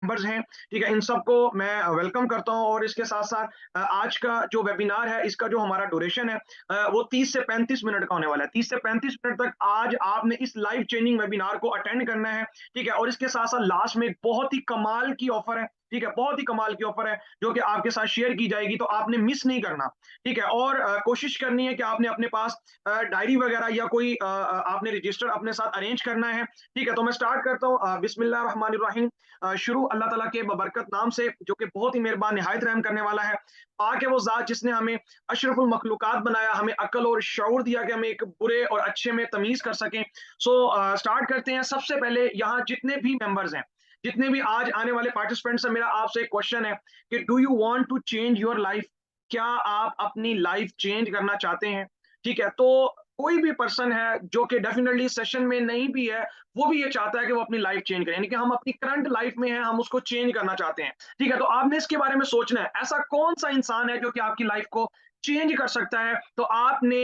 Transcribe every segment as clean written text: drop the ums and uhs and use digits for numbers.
Members हैं, ठीक है? इन सबको मैं वेलकम करता हूँ और इसके साथ-साथ आज का जो वेबिनार है, इसका जो हमारा ड्यूरेशन है वो 30 से 35 मिनट का होने वाला है। 30 से 35 मिनट तक आज आपने इस लाइव चेंजिंग वेबिनार को अटेंड करना है, ठीक है? और इसके साथ-साथ लास्ट में एक बहुत ही कमाल की ऑफर है, ठीक है? बहुत ही कमाल की ऑफर है, जो कि आपके साथ शेयर की जाएगी, तो आपने मिस नहीं करना, ठीक है? और कोशिश करनी है कि आपने अपने पास डायरी वगैरह या कोई आपने रजिस्टर अपने साथ अरेंज करना है, ठीक है? तो मैं स्टार्ट करता हूँ बिस्मिल्लाह रहमान रहीम शुरू अल्लाह ताला के बबरकत नाम से जो कि बहुत ही मेहरबान निहायत रहम करने वाला है। पाक है वो ज़ात जिसने हमें अशरफुल मखलूक़ात बनाया, हमें अक्ल और शऊर दिया कि हम एक बुरे और अच्छे में तमीज़ कर सकें। स्टार्ट करते हैं। सबसे पहले यहाँ जितने भी मेंबर्स हैं, जितने भी आज आने वाले पार्टिसिपेंट्स हैं, मेरा आपसे एक क्वेश्चन है कि do you want to change your life? क्या आप अपनी लाइफ चेंज करना चाहते हैं? ठीक है, तो कोई भी पर्सन है जो कि डेफिनिटली सेशन में नहीं भी है, वो भी ये चाहता है कि वो अपनी लाइफ चेंज करें, यानी कि हम अपनी करंट लाइफ में हैं, हम उसको चेंज करना चाहते हैं, ठीक है? तो आपने इसके बारे में सोचना है, ऐसा कौन-सा इंसान है जो कि आपकी लाइफ को चेंज कर सकता है? तो आपने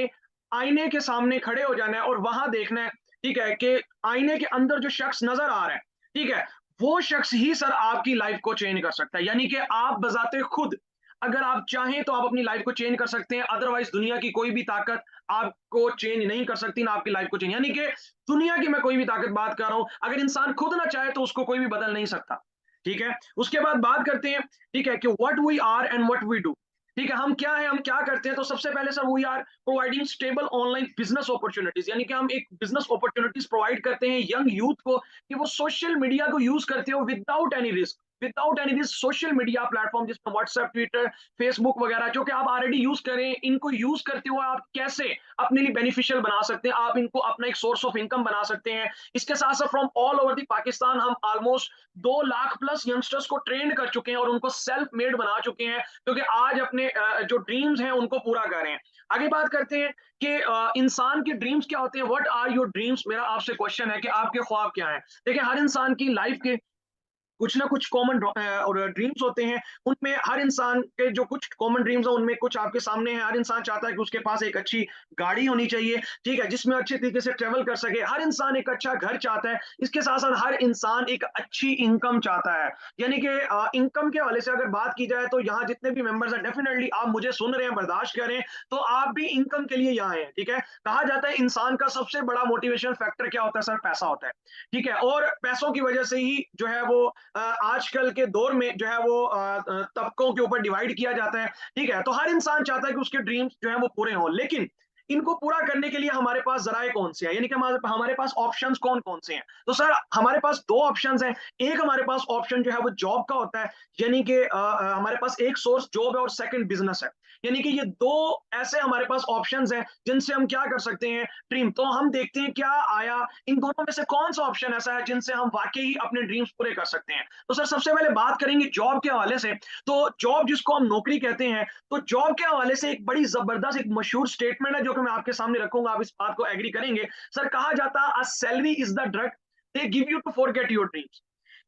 आईने के सामने खड़े हो जाना है और वहाँ देखना है, ठीक है, कि आईने के अंदर जो शख्स नज़र आ रहा है, ठीक है? वो शख्स ही सर आपकी लाइफ को चेंज कर सकता है, यानी कि आप बज़ाते खुद अगर आप चाहें तो आप अपनी लाइफ को चेंज कर सकते हैं, अदरवाइज़ दुनिया की कोई भी ताकत आपको चेंज नहीं कर सकती, ना आपकी लाइफ को चेंज, यानी कि दुनिया की मैं कोई भी ताकत बात कर रहा हूँ, अगर इंसान खुद ना चाहे तो उसको कोई भी बदल नहीं सकता, ठीक है? उसके बाद बात करते हैं, ठीक है, कि what we are and what we do, ठीक है? हम क्या हैं, हम क्या करते हैं? तो सबसे पहले sir we are providing stable online business opportunities, यानी कि हम एक बिज़नेस अपॉर्च्युनिटीज़ प्रोवाइड करते हैं यंग यूथ को कि वो सोशल मीडिया को यूज़ करते हो without any risk social media platform जिसमें व्हाट्सएप, ट्विटर, फेसबुक वगैरह जो कि आप ऑलरेडी यूज़ करें, इनको यूज़ करते हुए आप कैसे अपने लिए बेनिफिशियल बना सकते हैं, आप इनको अपना एक सोर्स ऑफ इनकम बना सकते हैं। इसके साथ-साथ from all over the Pakistan हम ऑलमोस्ट 2 लाख प्लस यंगस्टर्स को ट्रेन कर चुके हैं और उनको सेल्फ मेड बना चुके हैं, क्योंकि आज अपने जो ड्रीम्स हैं उनको पूरा कर रहे हैं। आगे बात करते हैं कि इंसान के ड्रीम्स क्या होते हैं? What are your dreams? मेरा आपसे क्वेश्चन है कि आपके ख्वाब क्या हैं? देखिए हर इंसान की लाइफ के कुछ ना कुछ कॉमन और ड्रीम्स होते हैं, उनमें हर इंसान के जो कुछ कॉमन ड्रीम्स हैं, उनमें कुछ आपके सामने है। हर इंसान चाहता है कि उसके पास एक अच्छी गाड़ी होनी चाहिए, ठीक है? जिसमें अच्छे तरीके से ट्रैवल कर सके। हर इंसान एक अच्छा घर चाहता है। इसके साथ-साथ हर इंसान एक अच्छी इनकम चाहता है। यानी कि इनकम के हवाले से अगर बात की जाए, तो यहाँ जितने भी मेंबर्स हैं, डेफिनिटली आप मुझे सुन रहे हैं, बर्दाश्त करें, तो आप भी इनकम के लिए यहाँ हैं, ठीक है? कहा जाता है इंसान का सबसे बड़ा मोटिवेशन फैक्टर क्या होता है सर? पैसा होता है, ठीक है? और पैसों की वजह से ही जो है वो आजकल के दौर में जो है वो तबकों के ऊपर डिवाइड किया जाता है, ठीक है? तो हर इंसान चाहता है कि उसके ड्रीम्स जो है वो पूरे हों, लेकिन इनको पूरा करने के लिए हमारे पास ज़राए कौन से हैं? यानी कि हमारे पास ऑप्शंस कौन-कौन से हैं? तो सर हमारे पास 2 ऑप्शंस हैं। एक हमारे पास ऑप्शन जो है वो जॉब का होता है, यानी कि हमारे पास एक सोर्स जॉब है और सेकंड बिज़नेस है। यानी कि ये 2 ऐसे हमारे पास ऑप्शंस हैं, जिनसे हम क्या कर सकते हैं ड्रीम। तो हम देखते हैं क्या आया, इन दोनों में से कौन-सा ऑप्शन ऐसा है जिनसे हम वाक़ई ही अपने ड्रीम्स पूरे कर सकते हैं। तो सर सबसे पहले बात करेंगे जॉब के हवाले से। तो जॉब जिसको हम नौकरी कहते हैं, तो जॉब के हवाले से एक बड़ी ज़बरदस्त एक मशहूर स्टेटमेंट है जो कि मैं आपके सामने रखूँगा, आप इस बात को एग्री करेंगे। सर कहा जाता है, "a salary is the drug they give you to forget your dreams."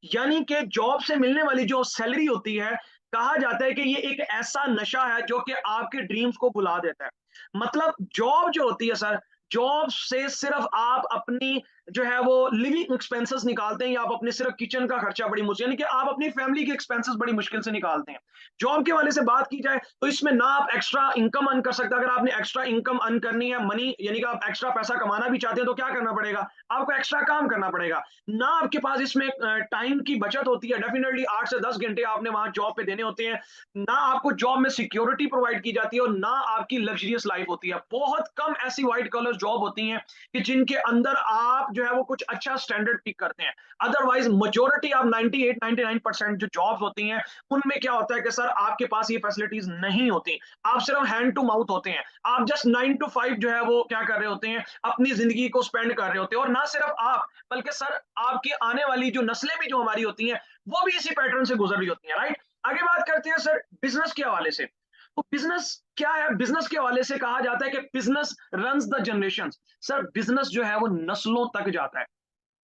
यानी कि जॉब से मिलने वाली जो सैलरी होती है, कहा जाता है कि ये एक ऐसा नशा है जो कि आपके ड्रीम्स को भुला देता है। मतलब जॉब जो होती है सर, जॉब से सिर्फ आप अपनी जो है वो लिविंग एक्सपेंसेस निकालते हैं, या आप अपने सिर्फ किचन का खर्चा बड़ी मुश्किल, यानी कि आप अपनी फैमिली के एक्सपेंसेस बड़ी मुश्किल से निकालते हैं। जॉब के वाले से बात की जाए, तो इसमें ना आप एक्स्ट्रा इनकम अर्न कर सकते हैं। अगर आपने एक्स्ट्रा इनकम अर्न करनी है, मनी यानी कि आप एक्स्ट्रा पैसा कमाना भी चाहते हैं, तो क्या करना पड़ेगा? आपको एक्स्ट्रा काम करना पड़ेगा। ना आपके पास इसमें टाइम की बचत होती है, डेफिनिटली 8 से 10 घंटे आपने वहाँ जॉब पे देने होते हैं। ना आपको जॉब में सिक्योरिटी प्रोवाइड की जाती है और ना आपकी लग्ज़रियस लाइफ़ होती है। बहुत कम ऐसी व्हाइट कॉलर जॉब होती हैं कि जिनके अंदर आप जो है वो कुछ अच्छा स्टैंडर्ड पिक करते हैं। अदरवाइज़ मेजॉरिटी आप 98-99% जो जॉब्स होती हैं, उनमें क्या होता है कि सर आपके पास ये फैसिलिटीज़ नहीं होती। आप सिर्फ हैंड टू माउथ होते हैं। आप जस्ट 9 टू 5 जो है वो क्या कर रहे होते हैं, अपनी ज़िंदगी को स्पेंड कर रहे होते हैं। और ना सिर्फ आप, बल्कि सर आपकी आने वाली जो नस्लें भी जो हमारी होती हैं, वो भी इसी पैटर्न से गुज़र रही होती हैं, राइट? आगे बात करते हैं सर बिज़नेस के हवाले से। तो बिज़नेस क्या है? बिज़नेस के हवाले से कहा जाता है कि business runs the generations. Sir business जो है वो नस्लों तक जाता है।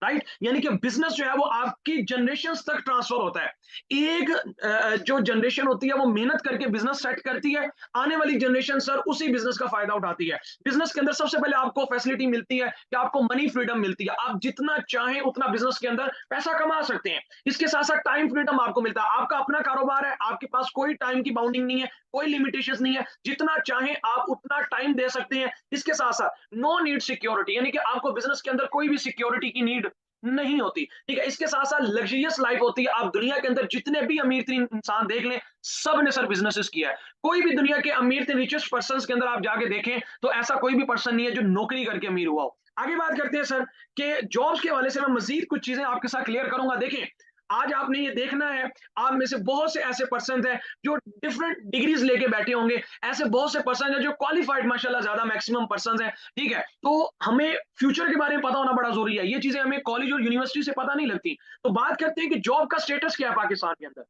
राइट? यानी कि बिजनेस जो है वो आपकी जनरेशंस तक ट्रांसफर होता है। एक जो जनरेशन होती है वो मेहनत करके बिजनेस सेट करती है, आने वाली जनरेशन सर उसी बिजनेस का फायदा उठाती है। बिजनेस के अंदर सबसे पहले आपको फैसिलिटी मिलती है कि आपको मनी फ्रीडम मिलती है, आप जितना चाहें उतना बिजनेस के अंदर पैसा कमा सकते हैं। इसके साथ साथ टाइम फ्रीडम आपको मिलता है, आपका अपना कारोबार है, आपके पास कोई टाइम की बाउंडिंग नहीं है, कोई लिमिटेशन नहीं है, जितना चाहें आप उतना टाइम दे सकते हैं। इसके साथ साथ नो नीड सिक्योरिटी, यानी कि आपको बिजनेस के अंदर कोई भी सिक्योरिटी की नीड नहीं होती। ठीक है, इसके साथ साथ लग्जरियस लाइफ होती है। आप दुनिया के अंदर जितने भी अमीर तरीन इंसान देख लें, सब ने सर बिजनेसेस किया है। कोई भी दुनिया के अमीर तरीन रिचेस्ट पर्सन के अंदर आप जाके देखें तो ऐसा कोई भी पर्सन नहीं है जो नौकरी करके अमीर हुआ हो। आगे बात करते हैं सर कि जॉब्स के हवाले से मैं मजीद कुछ चीजें आपके साथ क्लियर करूंगा। देखें, आज आपने ये देखना है, आप में से बहुत से ऐसे पर्सन हैं जो डिफरेंट डिग्रीज लेके बैठे होंगे, ऐसे बहुत से पर्सन हैं जो क्वालिफाइड माशाल्लाह ज्यादा मैक्सिमम पर्सन हैं। ठीक है, तो हमें फ्यूचर के बारे में पता होना बड़ा जरूरी है, ये चीजें हमें कॉलेज और यूनिवर्सिटी से पता नहीं लगती। तो बात करते हैं कि जॉब का स्टेटस क्या है पाकिस्तान के अंदर।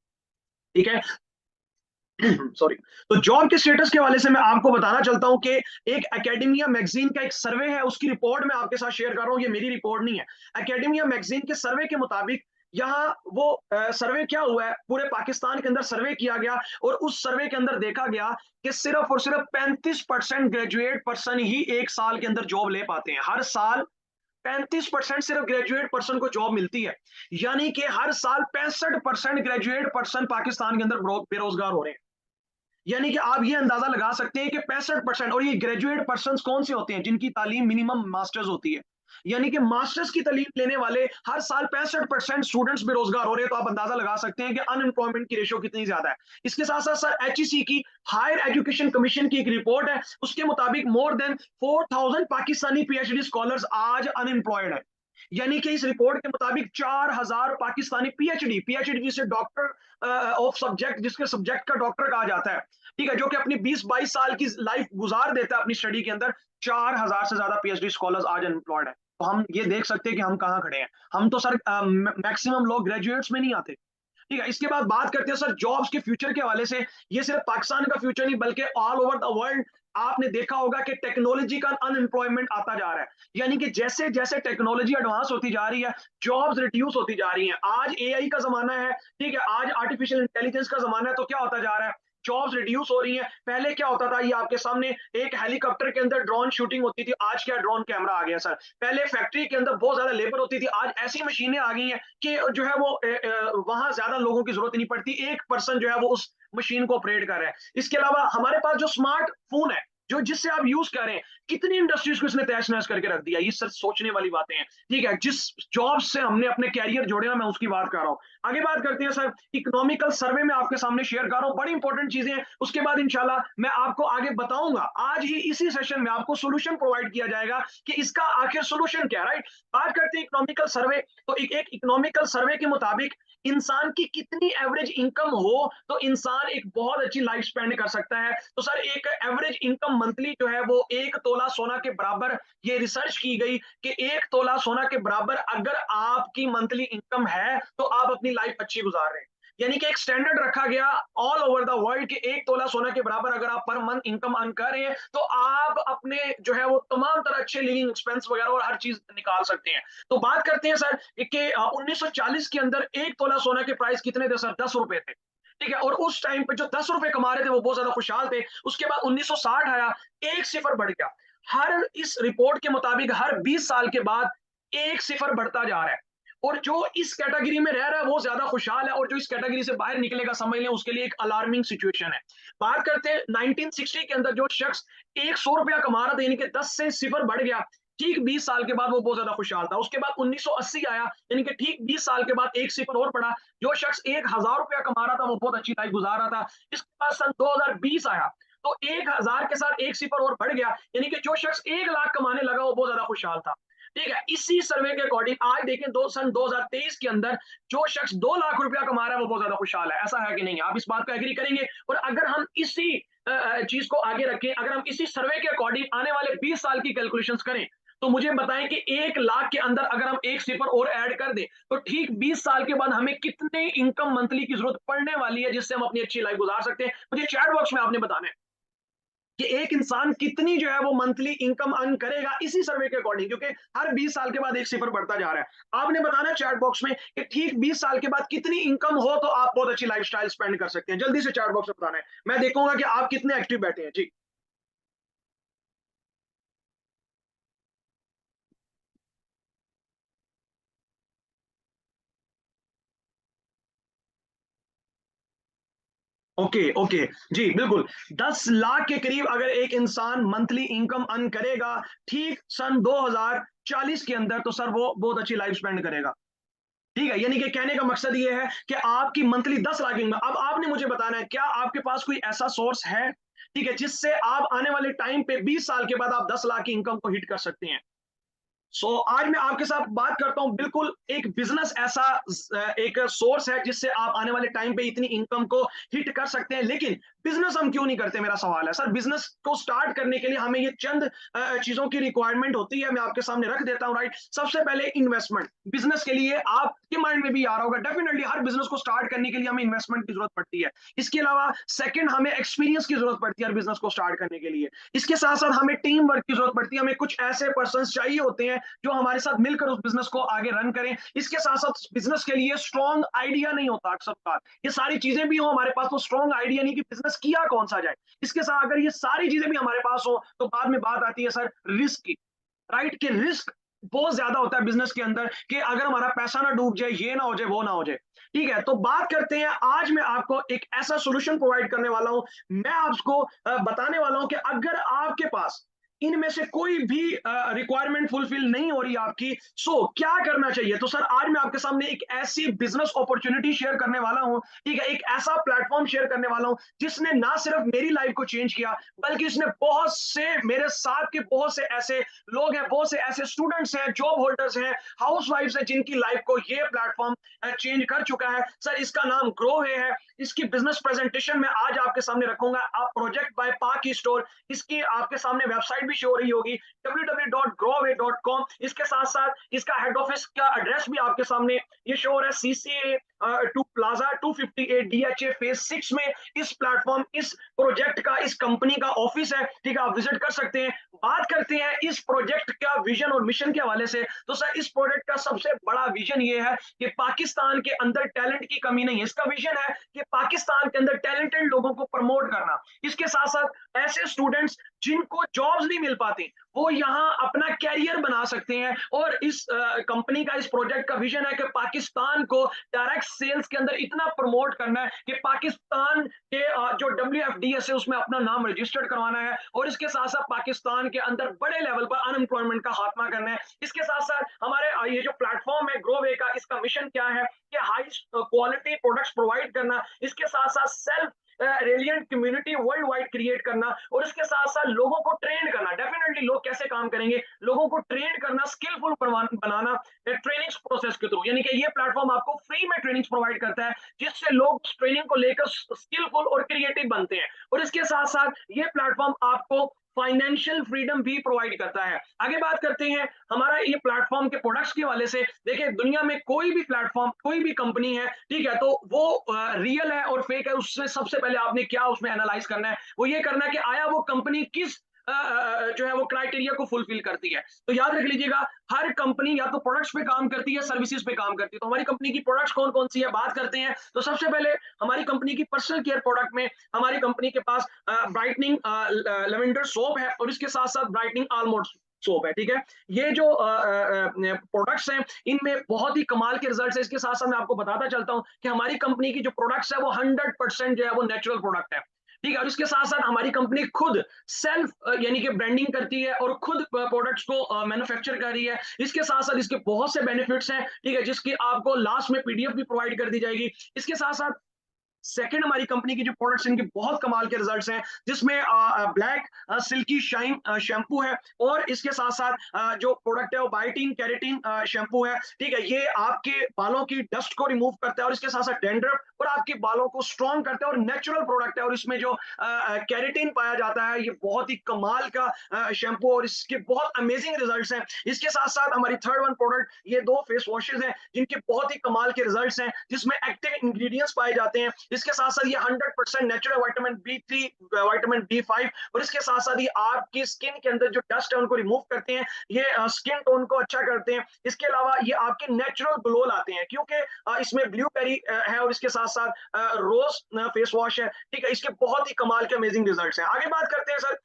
ठीक है, सॉरी। तो जॉब के स्टेटस के हवाले से मैं आपको बताना चाहता हूं कि एक एकेडमिया मैगजीन का एक सर्वे है, उसकी रिपोर्ट मैं आपके साथ शेयर कर रहा हूं, ये मेरी रिपोर्ट नहीं है। एकेडमिया मैगजीन के सर्वे के मुताबिक यहाँ वो सर्वे क्या हुआ है, पूरे पाकिस्तान के अंदर सर्वे किया गया और उस सर्वे के अंदर देखा गया कि सिर्फ और सिर्फ 35% ग्रेजुएट पर्सन ही एक साल के अंदर जॉब ले पाते हैं। हर साल 35% सिर्फ ग्रेजुएट पर्सन को जॉब मिलती है, यानी कि हर साल 65% ग्रेजुएट पर्सन पाकिस्तान के अंदर बेरोजगार हो रहे हैं। यानी कि आप ये अंदाजा लगा सकते हैं कि 65%, और ये ग्रेजुएट पर्सन कौन से होते हैं जिनकी तालीम मिनिमम मास्टर्स होती है, यानी कि मास्टर्स की तालीम लेने वाले हर साल 65% स्टूडेंट्स बेरोजगार हो रहे हैं। तो आप अंदाजा लगा सकते हैं कि अनएम्प्लॉयमेंट की रेशियो कितनी ज्यादा है। इसके साथ साथ सर एचईसी की हायर एजुकेशन कमीशन की एक रिपोर्ट है, उसके मुताबिक more than 4000 Pakistani PhD scholars आज अनएम्प्लॉयड है। यानी कि इस रिपोर्ट के मुताबिक 4000 पाकिस्तानी पीएचडी, पीएचडी जिसे डॉक्टर ऑफ सब्जेक्ट, जिसके सब्जेक्ट का डॉक्टर कहा जाता है, ठीक है, जो कि अपनी 20-22 साल की लाइफ गुजार देता है अपनी स्टडी के अंदर, 4000 से ज्यादा पीएचडी स्कॉलर्स आज अनएम्प्लॉयड है। तो हम ये देख सकते हैं कि हम कहाँ खड़े हैं। हम तो सर मैक्सिमम लोग ग्रेजुएट्स में नहीं आते। ठीक है, इसके बाद बात करते हैं सर जॉब्स के फ्यूचर के हवाले से। ये सिर्फ पाकिस्तान का फ्यूचर नहीं बल्कि ऑल ओवर द वर्ल्ड। आपने देखा होगा कि टेक्नोलॉजी का अनएम्प्लॉयमेंट आता जा रहा है, यानी कि जैसे जैसे टेक्नोलॉजी एडवांस होती जा रही है, जॉब्स रिड्यूस होती जा रही हैं। आज एआई का जमाना है, ठीक है, आज आर्टिफिशियल इंटेलिजेंस का जमाना है, तो क्या होता जा रहा है, जॉब्स रिड्यूस हो रही हैं। पहले क्या होता था, ये आपके सामने एक हेलीकॉप्टर के अंदर ड्रोन शूटिंग होती थी, आज क्या ड्रोन कैमरा आ गया सर। पहले फैक्ट्री के अंदर बहुत ज्यादा लेबर होती थी, आज ऐसी मशीनें आ गई हैं कि जो है वो वहां ज्यादा लोगों की जरूरत नहीं पड़ती, एक पर्सन जो है वो उस मशीन को ऑपरेट कर रहा है। इसके अलावा हमारे पास जो स्मार्ट फोन है, जो जिससे आप यूज करें, कितनी इंडस्ट्रीज को इसने तहस नहस करके रख दिया। ये सर सोचने वाली बातें हैं। ठीक है, जिस जॉब से हमने अपने कैरियर जोड़े ना, मैं उसकी बात कर रहा हूँ। आगे बात करते हैं सर, इकोनॉमिकल सर्वे में आपके सामने शेयर कर रहा हूँ, बड़ी इंपॉर्टेंट चीजें हैं। उसके बाद इंशाल्लाह मैं आपको आगे बताऊंगा, आज ही इसी सेशन में आपको सोल्यूशन प्रोवाइड किया जाएगा कि इसका आखिर सोल्यूशन क्या है। राइट, बात करते हैं इकोनॉमिकल सर्वे। तो एक इकोनॉमिकल सर्वे के मुताबिक इंसान की कितनी एवरेज इनकम हो तो इंसान एक बहुत अच्छी लाइफ स्पेंड कर सकता है। तो सर एक एवरेज इनकम मंथली जो है वो 1 तोला सोना के बराबर, ये रिसर्च की गई कि 1 तोला सोना के बराबर अगर आपकी मंथली इनकम है तो आप अपनी लाइफ अच्छी गुजार रहे हैं। यानी कि एक स्टैंडर्ड रखा गया ऑल ओवर द वर्ल्ड कि 1 तोला सोना के बराबर अगर आप पर मंथ इनकम अर्न कर रहे हैं तो आप अपने जो है वो तमाम तरह अच्छे लिविंग एक्सपेंस वगैरह और हर चीज निकाल सकते हैं। तो बात करते हैं सर कि 1940 के अंदर 1 तोला सोना के प्राइस कितने थे सर, 10 रुपए थे। ठीक है, और उस टाइम पे जो 10 रुपए कमा रहे थे वो बहुत ज्यादा खुशहाल थे। उसके बाद 1960 आया, एक सिफर बढ़ गया। हर इस रिपोर्ट के मुताबिक हर 20 साल के बाद एक सिफर बढ़ता जा रहा है, और जो इस कैटेगरी में रह रहा है वो ज्यादा खुशहाल है, और जो इस कैटेगरी से बाहर निकलेगा समझ लें उसके लिए एक अलार्मिंग सिचुएशन है। बात करते हैं 1960 के अंदर जो शख्स 100 रुपया कमा रहा था, यानी कि 10 से सिफर बढ़ गया, ठीक 20 साल के बाद वो बहुत ज्यादा खुशहाल था। उसके बाद 1980 आया, यानी कि ठीक 20 साल के बाद एक सिफर और बढ़ा, जो शख्स 1000 रुपया कमा रहा था वो बहुत अच्छी लाइफ गुजार रहा था। इसके बाद सन 2020 आया, तो 1000 के साथ एक सिफर और बढ़ गया, यानी कि जो शख्स 1 लाख कमाने लगा वो बहुत ज्यादा खुशहाल था। ठीक है, इसी सर्वे के अकॉर्डिंग आज देखें सन 2023 के अंदर जो शख्स 2 लाख रुपया कमा रहा है वो बहुत ज्यादा खुशहाल है। ऐसा है कि नहीं, आप इस बात को एग्री करेंगे। और अगर हम इसी चीज को आगे रखें, अगर हम इसी सर्वे के अकॉर्डिंग आने वाले 20 साल की कैलकुलेशन करें, तो मुझे बताएं कि 1 लाख के अंदर अगर हम एक सिफर और ऐड कर दें तो ठीक 20 साल के बाद हमें कितने इनकम मंथली की जरूरत पड़ने वाली है जिससे हम अपनी अच्छी लाइफ गुजार सकते हैं। मुझे चैट बॉक्स में आपने बताना है। कि एक इंसान कितनी जो है वो मंथली इनकम अर्न करेगा इसी सर्वे के अकॉर्डिंग, क्योंकि हर 20 साल के बाद एक सिफर बढ़ता जा रहा है। आपने बताना चैट बॉक्स में कि ठीक 20 साल के बाद कितनी इनकम हो तो आप बहुत अच्छी लाइफस्टाइल स्पेंड कर सकते हैं। जल्दी से चैट बॉक्स में बताना है, मैं देखूंगा कि आप कितने एक्टिव बैठे हैं जी। ओके ओके, जी बिल्कुल। 10 लाख के करीब अगर एक इंसान मंथली इनकम अर्न करेगा ठीक सन 2040 के अंदर, तो सर वो बहुत अच्छी लाइफ स्पेंड करेगा। ठीक है, यानी कि कहने का मकसद ये है कि आपकी मंथली 10 लाख इनकम। अब आपने मुझे बताना है क्या आपके पास कोई ऐसा सोर्स है, ठीक है, जिससे आप आने वाले टाइम पे 20 साल के बाद आप 10 लाख की इनकम को हिट कर सकते हैं। आज मैं आपके साथ बात करता हूं, बिल्कुल एक बिजनेस ऐसा एक सोर्स है जिससे आप आने वाले टाइम पे इतनी इनकम को हिट कर सकते हैं। लेकिन बिजनेस हम क्यों नहीं करते, मेरा सवाल है। सर बिजनेस को स्टार्ट करने के लिए हमें ये चंद चीजों की रिक्वायरमेंट होती है, मैं आपके सामने रख देता हूं, राइट। सबसे पहले इन्वेस्टमेंट। बिजनेस के लिए आपके माइंड में भी आ रहा होगा, डेफिनेटली हर बिजनेस को स्टार्ट करने के लिए हमें इन्वेस्टमेंट की जरूरत पड़ती है। इसके अलावा सेकंड, हमें एक्सपीरियंस की जरूरत पड़ती है हर बिजनेस को स्टार्ट करने के लिए। इसके साथ साथ हमें टीम वर्क की जरूरत पड़ती है, हमें कुछ ऐसे पर्सन चाहिए होते हैं जो हमारे साथ मिलकर उस बिजनेस को आगे रन करें। इसके साथ साथ बिजनेस के लिए स्ट्रॉन्ग आइडिया नहीं होता अक्सर बार, ये सारी चीजें भी हो हमारे पास तो स्ट्रॉन्ग आइडिया नहीं कि बिजनेस किया कौन सा जाए। इसके साथ अगर ये सारी चीजें भी हमारे पास हो तो बाद में बात आती है सर रिस्क की, राइट। कि रिस्क बहुत ज्यादा होता है बिजनेस के अंदर, कि अगर हमारा पैसा ना डूब जाए, ये ना हो जाए, वो ना हो जाए। ठीक है, तो बात करते हैं, आज मैं आपको एक ऐसा सोल्यूशन प्रोवाइड करने वाला हूं। मैं आपको बताने वाला हूं कि अगर आपके पास इनमें से कोई भी रिक्वायरमेंट फुलफिल नहीं हो रही आपकी, क्या करना चाहिए। तो सर आज मैं आपके सामने एक ऐसी बिजनेस अपॉर्चुनिटी शेयर करने वाला हूं, ठीक है, एक ऐसा प्लेटफॉर्म शेयर करने वाला हूं जिसने ना सिर्फ मेरी लाइफ को चेंज किया, बल्कि इसने बहुत से मेरे साथ के बहुत से ऐसे लोग हैं, बहुत से ऐसे स्टूडेंट्स हैं, जॉब होल्डर्स हैं, हाउस वाइफ्स हैं, जिनकी लाइफ को ये प्लेटफॉर्म चेंज कर चुका है। सर इसका नाम ग्रो है। इसकी बिजनेस प्रेजेंटेशन में आज आपके सामने रखूंगा। आप प्रोजेक्ट बाय पाक स्टोर, इसकी आपके सामने वेबसाइट भी शो हो रही होगी, www.growaway.com। इसके साथ साथ इसका हेड ऑफिस का एड्रेस भी आपके सामने ये शो हो रहा है, CCA two plaza 258 DHA phase 6 में इस प्लेटफॉर्म, इस प्रोजेक्ट का, इस कंपनी का ऑफिस है। ठीक है, आप विजिट कर सकते हैं। बात करते हैं इस प्रोजेक्ट का विजन और मिशन के हवाले से। तो सर इस प्रोजेक्ट का सबसे बड़ा विजन ये है कि पाकिस्तान के अंदर टैलेंट की कमी नहीं है। इसका विजन है कि पाकिस्तान के अंदर टैलेंटेड लोगों को प्रमोट करना। इसके साथ साथ ऐसे स्टूडेंट्स जिनको जॉब्स नहीं मिल पाती, वो यहाँ अपना कैरियर बना सकते हैं। और इस कंपनी का, इस प्रोजेक्ट का विजन है कि पाकिस्तान को डायरेक्ट सेल्स के अंदर इतना प्रमोट करना है कि पाकिस्तान के जो WFDS है उसमें अपना नाम रजिस्टर्ड करवाना है। और इसके साथ साथ पाकिस्तान के अंदर बड़े लेवल पर अनएम्प्लॉयमेंट का खात्मा करना है। इसके साथ साथ हमारे ये जो प्लेटफॉर्म है ग्रोवे का, इसका मिशन क्या है कि हाई क्वालिटी प्रोडक्ट्स प्रोवाइड करना, इसके साथ साथ self reliant community world wide create करना, और इसके साथ साथ लोगों को ट्रेन करना। डेफिनेटली लोग कैसे काम करेंगे, लोगों को ट्रेन करना, स्किलफुल बनाना ट्रेनिंग प्रोसेस के थ्रू। यानी कि ये प्लेटफॉर्म आपको फ्री में ट्रेनिंग प्रोवाइड करता है, जिससे लोग ट्रेनिंग को लेकर स्किलफुल और क्रिएटिव बनते हैं। और इसके साथ साथ ये प्लेटफॉर्म आपको फाइनेंशियल फ्रीडम भी प्रोवाइड करता है। आगे बात करते हैं हमारा ये प्लेटफॉर्म के प्रोडक्ट्स के वाले से। देखिए दुनिया में कोई भी प्लेटफॉर्म, कोई भी कंपनी है, ठीक है, तो वो रियल है और फेक है, उससे सबसे पहले आपने क्या उसमें एनालाइज करना है, वो ये करना है कि आया वो कंपनी किस जो है वो क्राइटेरिया को फुलफिल करती है। तो याद रख लीजिएगा, हर कंपनी या तो प्रोडक्ट्स पे काम करती है, सर्विसेज पे काम करती है। तो हमारी कंपनी की प्रोडक्ट्स कौन कौन सी है बात करते हैं। तो सबसे पहले हमारी कंपनी की पर्सनल केयर प्रोडक्ट में हमारी कंपनी के पास ब्राइटनिंग लेवेंडर सोप है, और इसके साथ साथ ब्राइटनिंग आलमंड सोप है। ठीक है, ये जो प्रोडक्ट्स हैं इनमें बहुत ही कमाल के रिजल्ट्स है। इसके साथ साथ मैं आपको बताता चलता हूं कि हमारी कंपनी की जो प्रोडक्ट्स है वो 100% जो है वो नेचुरल प्रोडक्ट है। ठीक है, और इसके साथ साथ हमारी कंपनी खुद सेल्फ यानी कि ब्रांडिंग करती है और खुद प्रोडक्ट्स को मैन्युफैक्चर कर रही है। इसके साथ साथ इसके बहुत से बेनिफिट्स हैं, ठीक है, जिसकी आपको लास्ट में पीडीएफ भी प्रोवाइड कर दी जाएगी। इसके साथ साथ सेकंड, हमारी कंपनी की जो प्रोडक्ट्स इनके बहुत कमाल के रिजल्ट्स हैं, जिसमें ब्लैक सिल्की शाइन शैम्पू है, और इसके साथ साथ जो प्रोडक्ट है वो बायोटीन कैरेटीन शैम्पू है। ठीक है, ये आपके बालों की डस्ट को रिमूव करता है, और इसके साथ साथ डैंड्रफ और आपके बालों को स्ट्रॉन्ग करता है, और नेचुरल प्रोडक्ट है। और इसमें जो कैरेटीन पाया जाता है, ये बहुत ही कमाल का शैम्पू, और इसके बहुत अमेजिंग रिजल्ट्स हैं। इसके साथ साथ हमारी थर्ड वन प्रोडक्ट, ये दो फेस वॉशेज हैं जिनके बहुत ही कमाल के रिजल्ट्स हैं, जिसमें एक्टिव इंग्रेडिएंट्स पाए जाते हैं। इसके साथ साथ ये 100% natural vitamin B3, vitamin B5 और इसके साथ साथ ये आपकी स्किन के अंदर जो डस्ट है उनको रिमूव करते हैं, ये स्किन टोन को अच्छा करते हैं। इसके अलावा ये आपके नेचुरल ग्लो लाते हैं, क्योंकि इसमें ब्लूबेरी है और इसके साथ साथ रोज फेस वॉश है, ठीक है। इसके बहुत ही कमाल के अमेजिंग रिजल्ट्स हैं। आगे बात करते हैं सर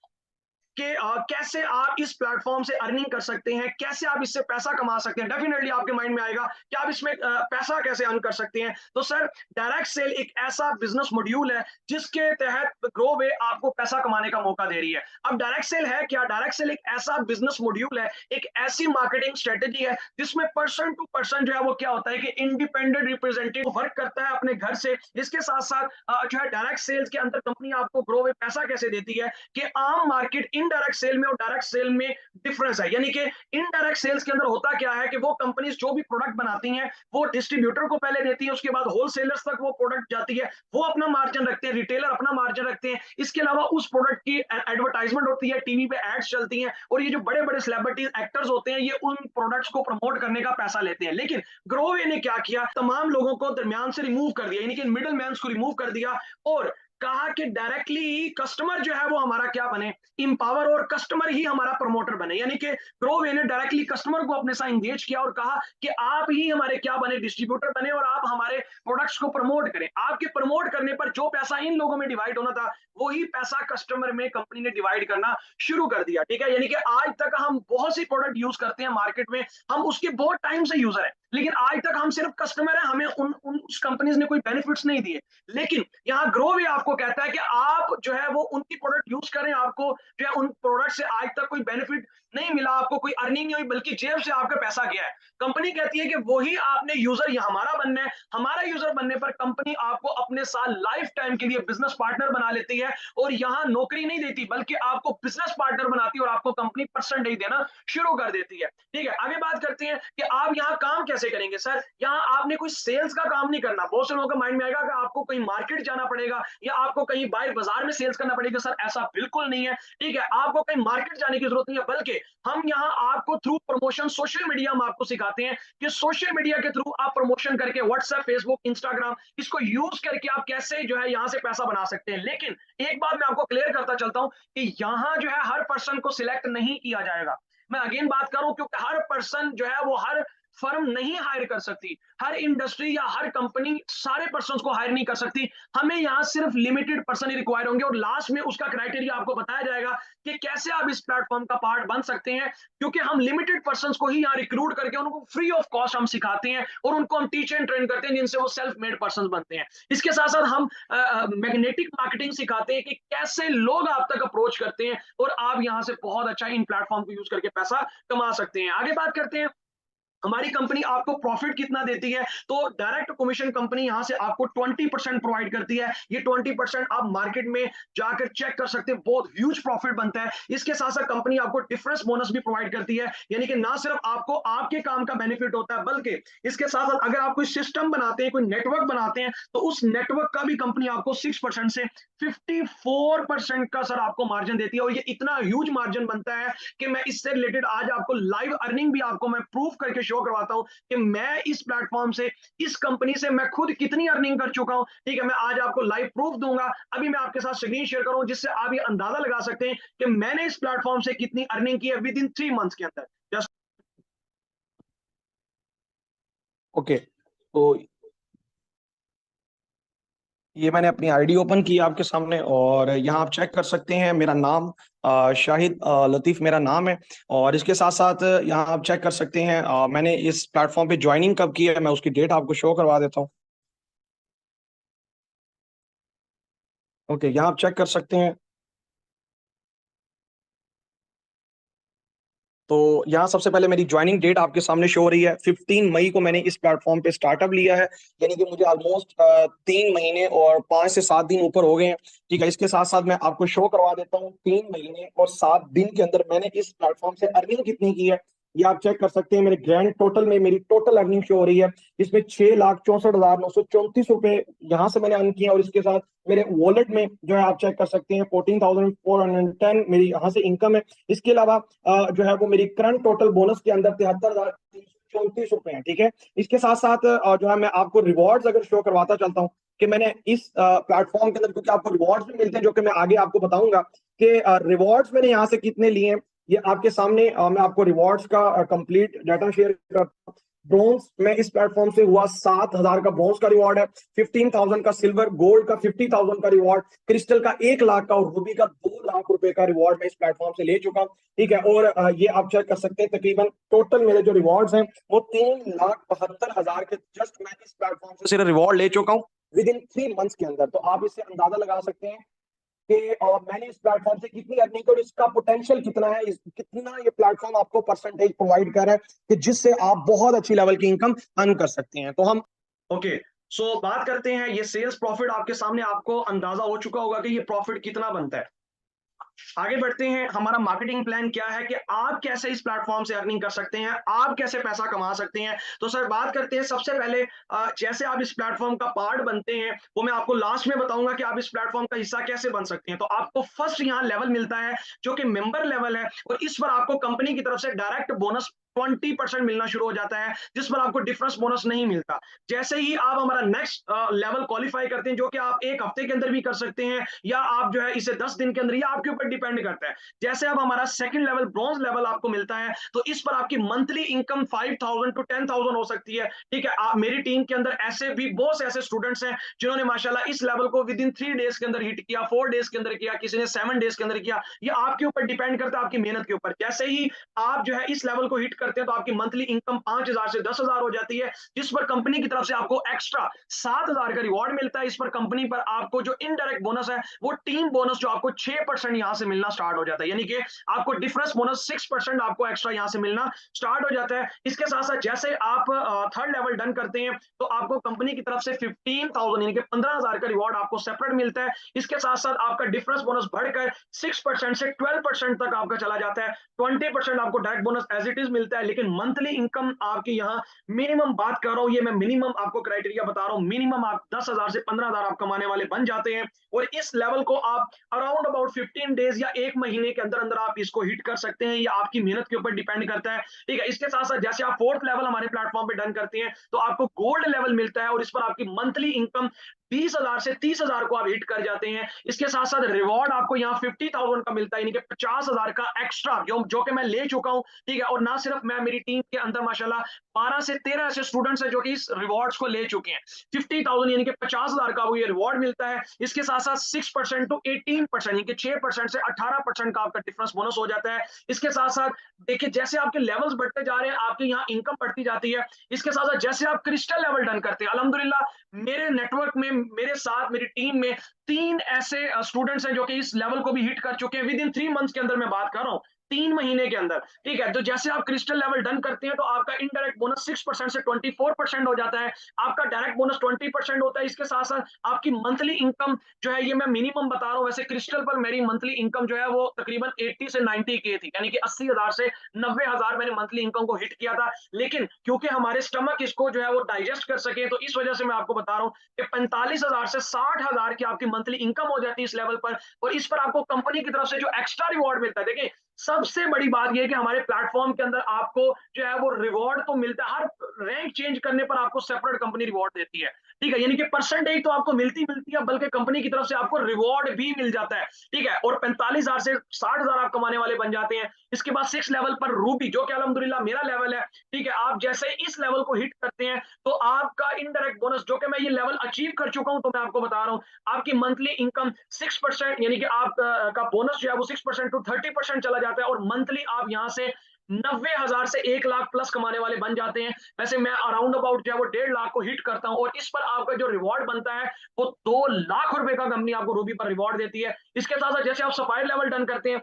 कि कैसे आप इस प्लेटफॉर्म से अर्निंग कर सकते हैं, कैसे आप इससे पैसा कमा सकते हैं। डेफिनेटली आपके माइंड में आएगा कि आप इसमें पैसा कैसे अर्न कर सकते हैं। तो सर, डायरेक्ट सेल एक ऐसा बिजनेस मॉड्यूल है जिसके तहत ग्रोवे आपको पैसा कमाने का मौका दे रही है। अब डायरेक्ट सेल है क्या? डायरेक्ट सेल एक ऐसा बिजनेस मॉड्यूल है, एक ऐसी मार्केटिंग स्ट्रेटेजी है जिसमें पर्सन टू पर्सन जो है वो क्या होता है कि इंडिपेंडेंट रिप्रेजेंटेटिव वर्क करता है अपने घर से। इसके साथ साथ जो है डायरेक्ट सेल्स के अंदर कंपनी आपको ग्रोवे पैसा कैसे देती है कि आम मार्केट इनडायरेक्ट सेल में और डायरेक्ट सेल में डिफरेंस है। यानी कि इनडायरेक्ट सेल्स के अंदर होता क्या है कि वो कंपनीज जो भी प्रोडक्ट बनाती हैं वो डिस्ट्रीब्यूटर को पहले देती है, उसके बाद होलसेलर्स तक वो प्रोडक्ट जाती है, वो अपना मार्जिन रखते हैं, रिटेलर अपना मार्जिन रखते हैं। इसके अलावा उस प्रोडक्ट की एडवर्टाइजमेंट होती है, टीवी पे एड्स चलती हैं और ये जो बड़े बड़े सेलिब्रिटीज एक्टर्स होते हैं ये उन प्रोडक्ट्स को प्रमोट करने का पैसा लेते हैं। लेकिन ग्रोवे ने क्या किया, तमाम लोगों को दरमियान से रिमूव कर दिया, यानी कि मिडल मैन को रिमूव कर दिया और कहा कि डायरेक्टली कस्टमर जो है वो हमारा क्या बने, इंपावर, और कस्टमर ही हमारा प्रमोटर बने। यानी कि ग्रोवे ने डायरेक्टली कस्टमर को अपने साथ इंगेज किया और कहा कि आप ही हमारे क्या बने, डिस्ट्रीब्यूटर बने और आप हमारे प्रोडक्ट्स को प्रमोट करें। आपके प्रमोट करने पर जो पैसा इन लोगों में डिवाइड होना था वही पैसा कस्टमर में कंपनी ने डिवाइड करना शुरू कर दिया, ठीक है। यानी कि आज तक हम बहुत सी प्रोडक्ट यूज करते हैं मार्केट में, हम उसके बहुत टाइम से यूजर है, लेकिन आज तक हम सिर्फ कस्टमर है, हमें उस कंपनीज ने कोई बेनिफिट्स नहीं दिए। लेकिन यहाँ ग्रोवे आपको कहता है कि आप जो है वो उनकी प्रोडक्ट यूज करें, आपको जो है उन प्रोडक्ट से आज तक कोई बेनिफिट नहीं मिला, आपको कोई अर्निंग नहीं हुई, बल्कि जेब से आपका पैसा गया है। कंपनी कहती है कि वही आपने यूजर ये हमारा बनना है, हमारा यूजर बनने पर कंपनी आपको अपने साथ लाइफ टाइम के लिए बिजनेस पार्टनर बना लेती है और यहाँ नौकरी नहीं देती बल्कि आपको बिजनेस पार्टनर बनाती है और आपको कंपनी परसेंटेज देना शुरू कर देती है, ठीक है। आगे बात करते हैं कि आप यहाँ काम कैसे करेंगे। सर, यहाँ आपने कोई सेल्स का काम नहीं करना। बहुत से लोगों के माइंड में आएगा कि आपको कहीं मार्केट जाना पड़ेगा या आपको कहीं बाहर बाजार में सेल्स करना पड़ेगा। सर, ऐसा बिल्कुल नहीं है, ठीक है। आपको कहीं मार्केट जाने की जरूरत नहीं है, बल्कि हम यहाँ आपको थ्रू प्रमोशन सोशल मीडिया में आपको सिखाते हैं कि सोशल मीडिया के थ्रू आप प्रमोशन करके व्हाट्सएप, फेसबुक, इंस्टाग्राम, इसको यूज करके आप कैसे जो है यहाँ से पैसा बना सकते हैं। लेकिन एक बात मैं आपको क्लियर करता चलता हूँ कि यहाँ जो है हर पर्सन को सिलेक्ट नहीं किया जाएगा। मैं अगेन बात करूं, क्योंकि हर पर्सन जो है वो हर फर्म नहीं हायर कर सकती, हर इंडस्ट्री या हर कंपनी सारे पर्सन को हायर नहीं कर सकती। हमें यहाँ सिर्फ लिमिटेड पर्सन ही रिक्वायर होंगे और लास्ट में उसका क्राइटेरिया आपको बताया जाएगा कि कैसे आप इस प्लेटफॉर्म का पार्ट बन सकते हैं, क्योंकि हम लिमिटेड पर्सन को ही यहाँ रिक्रूट करके उनको फ्री ऑफ कॉस्ट हम सिखाते हैं और उनको हम टीच एंड ट्रेन करते हैं, जिनसे वो सेल्फ मेड पर्सन बनते हैं। इसके साथ साथ हम मैग्नेटिक मार्केटिंग सिखाते हैं कि कैसे लोग आप तक अप्रोच करते हैं और आप यहाँ से बहुत अच्छा इन प्लेटफॉर्म को यूज करके पैसा कमा सकते हैं। आगे बात करते हैं हमारी कंपनी आपको प्रॉफिट कितना देती है। तो डायरेक्ट कमीशन कंपनी यहां से आपको 20% प्रोवाइड करती है। ये 20% आप मार्केट में जाकर चेक कर सकते हैं, बहुत ह्यूज प्रॉफिट बनता है। इसके साथ साथ कंपनी आपको डिफरेंस बोनस भी प्रोवाइड करती है, यानी कि ना सिर्फ आपको आपके काम का बेनिफिट होता है, बल्कि इसके साथ साथ अगर आप कोई सिस्टम बनाते हैं, कोई नेटवर्क बनाते हैं, तो उस नेटवर्क का भी कंपनी आपको 6% से 54% का सर आपको मार्जिन देती है। और ये इतना ह्यूज मार्जिन बनता है कि मैं इससे रिलेटेड आज आपको लाइव अर्निंग भी आपको मैं प्रूफ करके शो करवाता हूं कि मैं इस प्लेटफॉर्म से, इस कंपनी से मैं खुद कितनी अर्निंग कर चुका हूं, ठीक है। मैं आज आपको लाइव प्रूफ दूंगा, अभी मैं आपके साथ स्क्रीन शेयर करूं जिससे आप ये अंदाजा लगा सकते हैं कि मैंने इस प्लेटफॉर्म से कितनी अर्निंग की है विद इन 3 मंथ्स के अंदर। जस्ट ओके, तो ये मैंने अपनी आईडी ओपन की आपके सामने और यहाँ आप चेक कर सकते हैं मेरा नाम शाहिद लतीफ़ मेरा नाम है। और इसके साथ साथ यहाँ आप चेक कर सकते हैं मैंने इस प्लेटफॉर्म पे ज्वाइनिंग कब की है, मैं उसकी डेट आपको शो करवा देता हूँ। ओके, यहाँ आप चेक कर सकते हैं। तो यहाँ सबसे पहले मेरी ज्वाइनिंग डेट आपके सामने शो हो रही है। 15 मई को मैंने इस प्लेटफॉर्म पे स्टार्टअप लिया है, यानी कि मुझे ऑलमोस्ट 3 महीने और 5 से 7 दिन ऊपर हो गए हैं, ठीक है। इसके साथ साथ मैं आपको शो करवा देता हूँ 3 महीने और 7 दिन के अंदर मैंने इस प्लेटफॉर्म से अर्निंग कितनी की है। ये आप चेक कर सकते हैं, मेरे ग्रैंड टोटल में मेरी टोटल अर्निंग शो हो रही है। इसमें 6,64,934 रुपए यहाँ से मैंने अर्न किया और इसके साथ मेरे वॉलेट में जो है आप चेक कर सकते हैं 14,410 मेरी यहाँ से इनकम है। इसके अलावा जो है वो मेरी करंट टोटल बोनस के अंदर 73,300 ₹34 है, ठीक है। इसके साथ साथ जो है मैं आपको रिवॉर्ड्स अगर शो करवाता चलता हूँ कि मैंने इस प्लेटफॉर्म के अंदर, क्योंकि आपको रिवॉर्ड्स भी मिलते हैं जो कि मैं आगे आपको बताऊंगा कि रिवॉर्ड्स मैंने यहाँ से कितने लिए हैं। ये आपके सामने मैं आपको रिवॉर्ड्स का कंप्लीट डाटा शेयर करता हूँ। ब्रॉन्ज में इस प्लेटफॉर्म से हुआ 7,000 का ब्रॉन्ज का रिवॉर्ड है, 15,000 का सिल्वर, गोल्ड का 50,000 का रिवॉर्ड, क्रिस्टल का 1 लाख का और रूबी का 2 लाख रुपए का रिवॉर्ड मैं इस प्लेटफॉर्म से ले चुका हूँ, ठीक है। और ये आप चेक कर सकते हैं, तकरीबन टोटल मेरे जो रिवॉर्ड्स हैं वो 3,72,000 के जस्ट मैं इस प्लेटफॉर्म से सिर्फ रिवॉर्ड ले चुका हूँ विद इन 3 मंथ्स के अंदर। तो आप इससे अंदाजा लगा सकते हैं कि मैंने इस प्लेटफॉर्म से कितनी अर्निंग की और इसका पोटेंशियल कितना है, कितना ये प्लेटफॉर्म आपको परसेंटेज प्रोवाइड कर रहा है कि जिससे आप बहुत अच्छी लेवल की इनकम अर्न कर सकते हैं। तो हम ओके, सो बात करते हैं ये सेल्स प्रॉफिट आपके सामने, आपको अंदाजा हो चुका होगा कि ये प्रॉफिट कितना बनता है। आगे बढ़ते हैं, हमारा मार्केटिंग प्लान क्या है कि आप कैसे इस प्लेटफॉर्म से अर्निंग कर सकते हैं, आप कैसे पैसा कमा सकते हैं। तो सर बात करते हैं सबसे पहले जैसे आप इस प्लेटफॉर्म का पार्ट बनते हैं वो मैं आपको लास्ट में बताऊंगा कि आप इस प्लेटफॉर्म का हिस्सा कैसे बन सकते हैं। तो आपको फर्स्ट यहाँ लेवल मिलता है जो कि मेंबर लेवल है, और इस पर आपको कंपनी की तरफ से डायरेक्ट बोनस 20% मिलना शुरू हो जाता है, जिस पर आपको डिफरेंस बोनस नहीं मिलता। जैसे ही आप हमारा नेक्स्ट लेवल क्वालिफाई करते हैं, जो कि आप 1 हफ्ते के अंदर भी कर सकते हैं या आप जो है इसे 10 दिन के अंदर, या आपके ऊपर डिपेंड करता है। जैसे अब हमारा सेकंड लेवल ब्रॉन्ज लेवल आपको मिलता है, तो इस पर आपकी मंथली इनकम 5,000 टू 10,000 हो सकती है, ठीक है। मेरी टीम के अंदर ऐसे भी बहुत से ऐसे स्टूडेंट्स हैं जिन्होंने माशाल्लाह इस लेवल को विद इन 3 डेज के अंदर हिट किया, 4 डेज के अंदर किया, किसी ने 7 डेज के अंदर किया। ये आपके ऊपर डिपेंड करता है, आपकी मेहनत के ऊपर। जैसे ही आप जो है इस लेवल को हिट करते हैं तो आपकी मंथली इनकम 5,000 से 10,000 हो जाती है, जिस पर कंपनी की तरफ से आपको एक्स्ट्रा 7,000 का रिवॉर्ड मिलता है। इस पर कंपनी पर आपको जो इनडायरेक्ट बोनस है वो टीम बोनस जो आपको 6% यहां से मिलना स्टार्ट हो जाता है, यानी कि आपको डिफरेंस बोनस 6% आपको एक्स्ट्रा यहां से मिलना स्टार्ट हो जाता है। इसके साथ साथ जैसे आप थर्ड लेवल डन करते हैं तो आपको कंपनी की तरफ से 15,000 यानी कि 15,000 का रिवॉर्ड आपको सेपरेट मिलता है। इसके साथ साथ आपका डिफरेंस बोनस बढ़कर 6% से 12% तक आपका चला जाता है। 20% आपको direct bonus as it is मिलता है, लेकिन मंथली इनकम आपकी यहाँ मिनिमम बात कर रहा हूँ, ये मैं मिनिमम आपको क्राइटेरिया बता रहा हूँ, मिनिमम आप 10,000 से 15,000 आप कमाने वाले बन जाते हैं। और इस लेवल को आप अराउंड अबाउट 15 डेज या 1 महीने के अंदर अंदर आप इसको हिट कर सकते हैं, या आपकी मेहनत के ऊपर डिपेंड करता है, ठीक है। इसके साथ साथ जैसे आप फोर्थ लेवल हमारे प्लेटफॉर्म पे डन करते हैं तो आपको गोल्ड लेवल मिलता है, और इस पर आपकी मंथली इनकम 20,000 से 30,000 को आप हिट कर जाते हैं। इसके साथ साथ रिवॉर्ड आपको यहाँ 50,000 का मिलता है, यानी कि 50,000 का एक्स्ट्रा जो कि मैं ले चुका हूँ, ठीक है। और ना सिर्फ मैं, मेरी टीम के अंदर माशाल्लाह 12 से 13 ऐसे स्टूडेंट्स हैं जो कि इस रिवॉर्ड्स को ले चुके हैं। 50,000 यानी कि 50,000 का वो ये रिवॉर्ड मिलता है। इसके साथ साथ 6% टू 18% यानी कि 6% से 18% का आपका डिफरेंस बोनस हो जाता है। इसके साथ साथ देखिए जैसे आपके लेवल्स बढ़ते जा रहे हैं आपके यहाँ इनकम बढ़ती जाती है। इसके साथ साथ जैसे आप क्रिस्टल लेवल डन करते हैं, अल्हम्दुलिल्लाह मेरे नेटवर्क में, मेरे साथ मेरी टीम में 3 ऐसे स्टूडेंट्स हैं जो कि इस लेवल को भी हिट कर चुके हैं विद इन 3 मंथ्स के अंदर, मैं बात कर रहा हूँ 3 महीने के अंदर, ठीक है। तो जैसे आप क्रिस्टल लेवल डन करते हैं तो आपका इनडायरेक्ट बोनस 6% से 24% हो जाता है, आपका डायरेक्ट बोनस 20% होता है। इसके साथ साथ आपकी मंथली इनकम जो है, ये मैं मिनिमम बता रहा हूँ, वैसे क्रिस्टल पर मेरी मंथली इनकम जो है वो तकरीबन 80 से 90 के थी, यानी कि 80,000 से 90,000 मैंने मंथली इनकम को हिट किया था। लेकिन क्योंकि हमारे स्टमक इसको जो है वो डाइजेस्ट कर सके, तो इस वजह से मैं आपको बता रहा हूँ कि 45,000 से 60,000 की आपकी मंथली इनकम हो जाती है इस लेवल पर। और इस पर आपको कंपनी की तरफ से जो एक्स्ट्रा रिवॉर्ड मिलता है, देखिए सबसे बड़ी बात यह है कि हमारे प्लेटफॉर्म के अंदर आपको जो है वो रिवॉर्ड तो मिलता है, हर रैंक चेंज करने पर आपको सेपरेट कंपनी रिवॉर्ड देती है, ठीक है। यानी कि परसेंटेज तो आपको मिलती मिलती है, बल्कि कंपनी की तरफ से आपको रिवॉर्ड भी मिल जाता है, ठीक है। और 45,000 से 60,000 आप कमाने वाले बन जाते हैं। इसके बाद 6 लेवल पर रूबी, जो कि अल्हम्दुलिल्लाह मेरा लेवल है, ठीक है। आप जैसे इस लेवल को हिट करते हैं तो आपका इनडायरेक्ट बोनस, जो कि मैं ये लेवल अचीव कर चुका हूं, तो मैं आपको बता रहा हूं आपकी मंथली इनकम 6% यानी कि आप का बोनस जो है वो 6% टू 30% चला जाता है, और मंथली आप यहां से 90,000 से 1 लाख प्लस कमाने वाले बन जाते हैं। वैसे मैं अराउंड अबाउट जो है वो 1.5 लाख को हिट करता हूं, और इस पर आपका जो रिवॉर्ड बनता है वो 2 लाख रुपए का कंपनी आपको रूबी पर रिवॉर्ड देती है। इसके साथ साथ जैसे आप सफायर लेवल डन करते हैं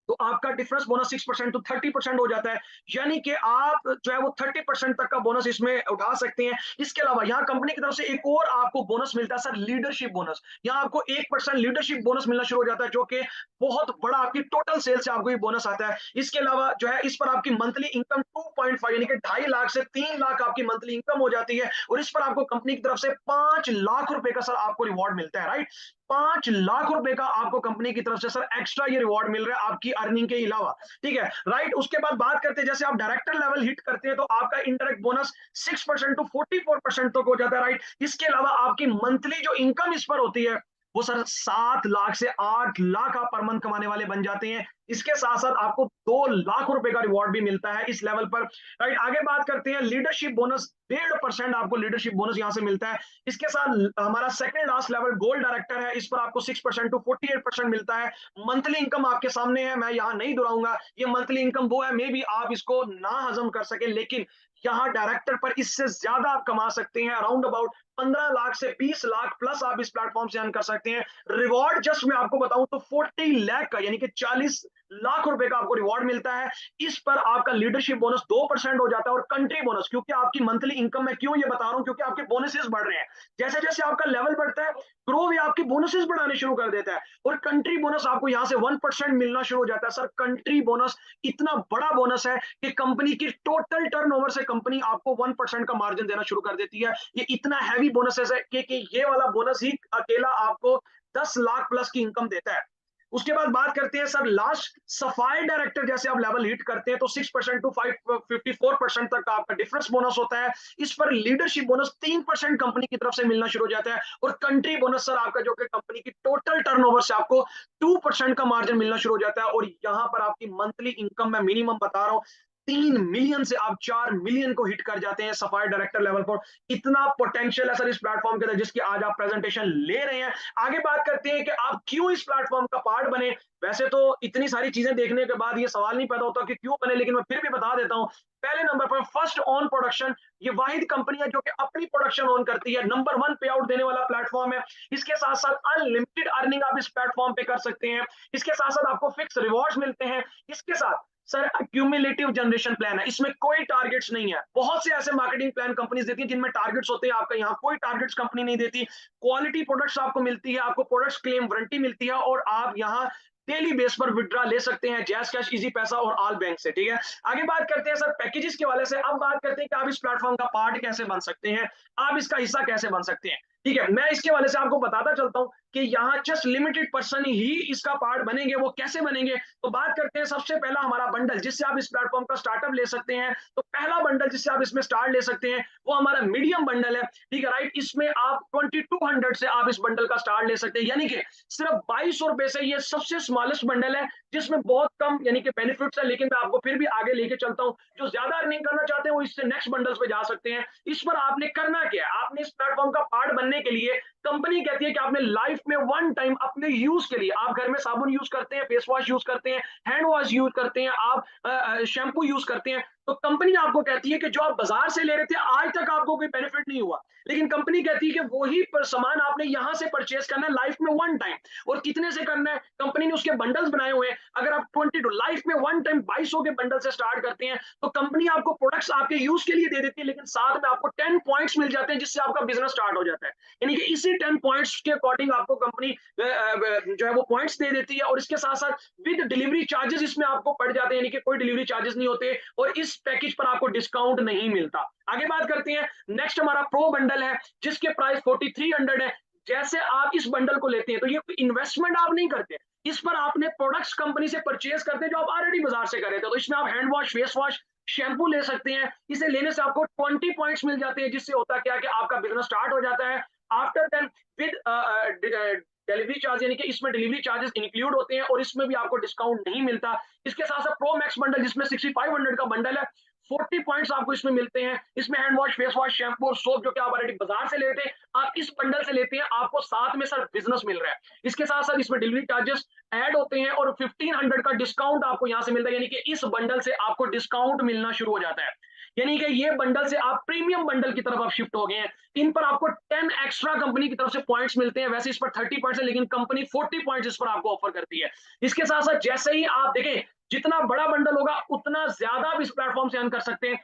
तो आपका डिफरेंस बोनस 6% टू 30% हो जाता है, यानी कि आप जो है वो 30% तक का बोनस इसमें उठा सकते हैं। इसके अलावा यहाँ कंपनी की तरफ से एक और आपको बोनस मिलता है सर, लीडरशिप बोनस। यहाँ आपको 1% लीडरशिप बोनस मिलना शुरू हो जाता है, जो कि बहुत बड़ा आपकी टोटल सेल से आपको ये बोनस आता है। इसके अलावा जो है इस पर आपकी मंथली इनकम 2.5 यानी कि 2.5 लाख से 3 लाख आपकी मंथली इनकम हो जाती है, और इस पर आपको कंपनी की तरफ से 5 लाख रुपए का सर आपको रिवॉर्ड मिलता है, राइट। 5 लाख रुपए का आपको कंपनी की तरफ से सर एक्स्ट्रा ये रिवॉर्ड मिल रहा है आपकी अर्निंग के अलावा, ठीक है, राइट। उसके बाद बात करते हैं, जैसे आप डायरेक्टर लेवल हिट करते हैं तो आपका इंडायरेक्ट बोनस 6% टू 44% तक हो जाता है, राइट। इसके अलावा आपकी मंथली जो इनकम इस पर होती है वो सर 7 लाख से 8 लाख आप पर मंथ कमाने वाले बन जाते हैं। इसके साथ साथ आपको 2 लाख रुपए का रिवॉर्ड भी मिलता है इस लेवल पर, राइट। आगे बात करते हैं लीडरशिप बोनस, 1.5% आपको लीडरशिप बोनस यहां से मिलता है। इसके साथ हमारा second last level gold director है, इस पर आपको 6% टू 48% मिलता है। मंथली इनकम आपके सामने है, मैं यहां नहीं दोहराऊंगा, ये मंथली इनकम वो है, मे बी आप इसको ना हजम कर सके, लेकिन यहाँ डायरेक्टर पर इससे ज्यादा आप कमा सकते हैं, अराउंड अबाउट 15 लाख से 20 लाख प्लस आप इस प्लेटफॉर्म से अर्न कर सकते हैं। रिवॉर्ड जस्ट मैं आपको बताऊं तो 40 लाख का, यानी कि 40 लाख रुपए का आपको रिवॉर्ड मिलता है। इस पर आपका लीडरशिप बोनस 2% हो जाता है, और कंट्री बोनस, क्योंकि आपकी मंथली इनकम में क्यों ये बता रहा हूं, क्योंकि आपके बोनसेस बढ़ रहे हैं, जैसे जैसे आपका लेवल बढ़ता है ग्रो भी आपकी बोनसेस बढ़ाने शुरू कर देता है, और कंट्री बोनस आपको यहां से 1% मिलना शुरू हो जाता है। सर कंट्री बोनस इतना बड़ा बोनस है कि कंपनी की टोटल टर्नओवर से कंपनी आपको 1% का मार्जिन देना शुरू कर देती है। ये इतना हैवी बोनसेस है कि ये वाला बोनस ही अकेला आपको 10 लाख प्लस की इनकम देता है। उसके बाद बात करते हैं सर लास्ट सफाई डायरेक्टर, जैसे आप लेवल हिट करते हैं तो 6% टू 54% तक का आपका डिफरेंस बोनस होता है। इस पर लीडरशिप बोनस 3% कंपनी की तरफ से मिलना शुरू हो जाता है, और कंट्री बोनस सर आपका जो कि कंपनी की टोटल टर्नओवर से आपको 2% का मार्जिन मिलना शुरू हो जाता है। और यहाँ पर आपकी मंथली इनकम में मिनिमम बता रहा हूँ 3 मिलियन से आप 4 मिलियन को हिट कर जाते हैं सफाई डायरेक्टर लेवल पर। इतना पोटेंशियल है सर इस प्लेटफॉर्म के अंदर, जिसकी आज आप प्रेजेंटेशन ले रहे हैं। आगे बात करते हैं कि आप क्यों इस प्लेटफॉर्म का पार्ट बने। वैसे तो इतनी सारी चीजें देखने के बाद ये सवाल नहीं पैदा होता कि क्यों बने, लेकिन मैं फिर भी बता देता हूं। पहले नंबर पर फर्स्ट ऑन प्रोडक्शन, ये वाहिद कंपनी है जो कि अपनी प्रोडक्शन ऑन करती है। नंबर 1 पे आउट देने वाला प्लेटफॉर्म है। इसके साथ साथ अनलिमिटेड अर्निंग आप इस प्लेटफॉर्म पे कर सकते हैं। इसके साथ साथ आपको फिक्स रिवॉर्ड्स मिलते हैं। इसके साथ सर क्यूमुलेटिव जनरेशन प्लान है, इसमें कोई टारगेट्स नहीं है। बहुत से ऐसे मार्केटिंग प्लान कंपनीज देती हैं जिनमें टारगेट्स होते हैं, आपका यहाँ कोई टारगेट्स कंपनी नहीं देती। क्वालिटी प्रोडक्ट्स आपको मिलती है, आपको प्रोडक्ट्स क्लेम वारंटी मिलती है, और आप यहाँ डेली बेस पर विड्रॉ ले सकते हैं जैस कैश, इजी पैसा और ऑल बैंक से, ठीक है। आगे बात करते हैं सर पैकेजेस के वाले से। अब बात करते हैं कि आप इस प्लेटफॉर्म का पार्ट कैसे बन सकते हैं, आप इसका हिस्सा कैसे बन सकते हैं, ठीक है। मैं इसके वाले से आपको बताता चलता हूं कि यहाँ जस्ट लिमिटेड पर्सन ही इसका पार्ट बनेंगे। वो कैसे बनेंगे, तो बात करते हैं सबसे पहला हमारा बंडल, जिससे आप इस प्लेटफॉर्म का स्टार्टअप ले सकते हैं। तो पहला बंडल जिससे आप इसमें स्टार्ट ले सकते हैं वो हमारा मीडियम बंडल है, ठीक है, राइट। इसमें आप 2200 से आप इस बंडल का स्टार्ट ले सकते हैं, यानी कि सिर्फ 2200 रुपए से ये सबसे स्मॉलेस्ट बंडल है, जिसमें बहुत कम यानी कि बेनिफिट्स है। लेकिन मैं आपको फिर भी आगे लेके चलता हूं। जो ज्यादा अर्निंग करना चाहते हैं वो इससे नेक्स्ट बंडल्स पे जा सकते हैं। इस पर आपने करना क्या है, आपने इस प्लेटफॉर्म का पार्ट बनने के लिए कंपनी कहती है कि आपने लाइफ में वन टाइम अपने यूज के लिए, आप घर में साबुन यूज करते हैं, फेस वॉश यूज करते हैं, हैंड वॉश यूज करते हैं, आप शैम्पू यूज करते हैं, तो कंपनी आपको कहती है कि जो आप बाजार से ले रहे थे आज तक आपको कोई बेनिफिट नहीं हुआ, लेकिन कंपनी कहती है कि वही सामान आपने यहां से परचेस करना है लाइफ में वन टाइम। और कितने से करना है, कंपनी ने उसके बंडल्स बनाए हुए हैं। अगर आप 22 लाइफ में वन टाइम 2200 के बंडल से स्टार्ट करते हैं तो कंपनी आपको प्रोडक्ट्स आपके यूज के लिए दे देती है, लेकिन साथ में आपको 10 पॉइंट्स मिल जाते हैं जिससे आपका बिजनेस स्टार्ट हो जाता है। यानी कि इसी 10 पॉइंट्स के अकॉर्डिंग आपको कंपनी जो है वो पॉइंट्स दे देती है, और इसके साथ साथ विद डिलीवरी चार्जेस इसमें आपको पड़ जाते हैं, यानी कि कोई डिलीवरी चार्जेस नहीं होते, और इस पैकेज पर आपको डिस्काउंट नहीं मिलता। आगे बात करते हैं, नेक्स्ट हमारा प्रो बंडल है जिसके प्राइस 4300 है। जैसे आप इस बंडल को लेते हैं तो ये इन्वेस्टमेंट आप नहीं करते, इस पर आपने प्रोडक्ट्स कंपनी से परचेज करते हैं जो आप ऑलरेडी बाजार से कर रहे थे। तो इसमें आप hand wash, face wash, shampoo ले सकते हैं। इसे लेने से आपको 20 पॉइंट्स मिल जाते हैं, जिससे होता क्या है कि आपका बिजनेस स्टार्ट हो जाता है। After then with delivery charge, यानी कि इसमें डिलीवरी चार्जेस इंक्लूड होते हैं, और इसमें भी आपको डिस्काउंट नहीं मिलता। इसके साथ साथ प्रो मैक्स बंडल जिसमें 6500 का बंडल है, 40 पॉइंट्स आपको इसमें मिलते हैं। इसमें hand wash, face wash, shampoo और सोप जो कि आप ऑलरेडी बाजार से लेते हैं, आप इस बंडल से लेते हैं, आपको साथ में सर बिजनेस मिल रहा है। इसके साथ साथ इसमें डिलीवरी चार्जेस ऐड होते हैं, और 1500 का डिस्काउंट आपको यहां से मिलता है, यानी कि इस बंडल से आपको डिस्काउंट मिलना शुरू हो जाता है। यानी कि ये बंडल से आप प्रीमियम बंडल की तरफ आप शिफ्ट हो गए हैं। इन पर आपको 10 एक्स्ट्रा कंपनी की तरफ से पॉइंट्स मिलते हैं। वैसे इस पर 30 पॉइंट्स है, लेकिन कंपनी 40 पॉइंट्स इस पर आपको ऑफर करती है। इसके साथ साथ जैसे ही आप देखें जितना बड़ा बंडल होगा उतना ज्यादा आप इस प्लेटफॉर्म से अर्न कर सकते हैं।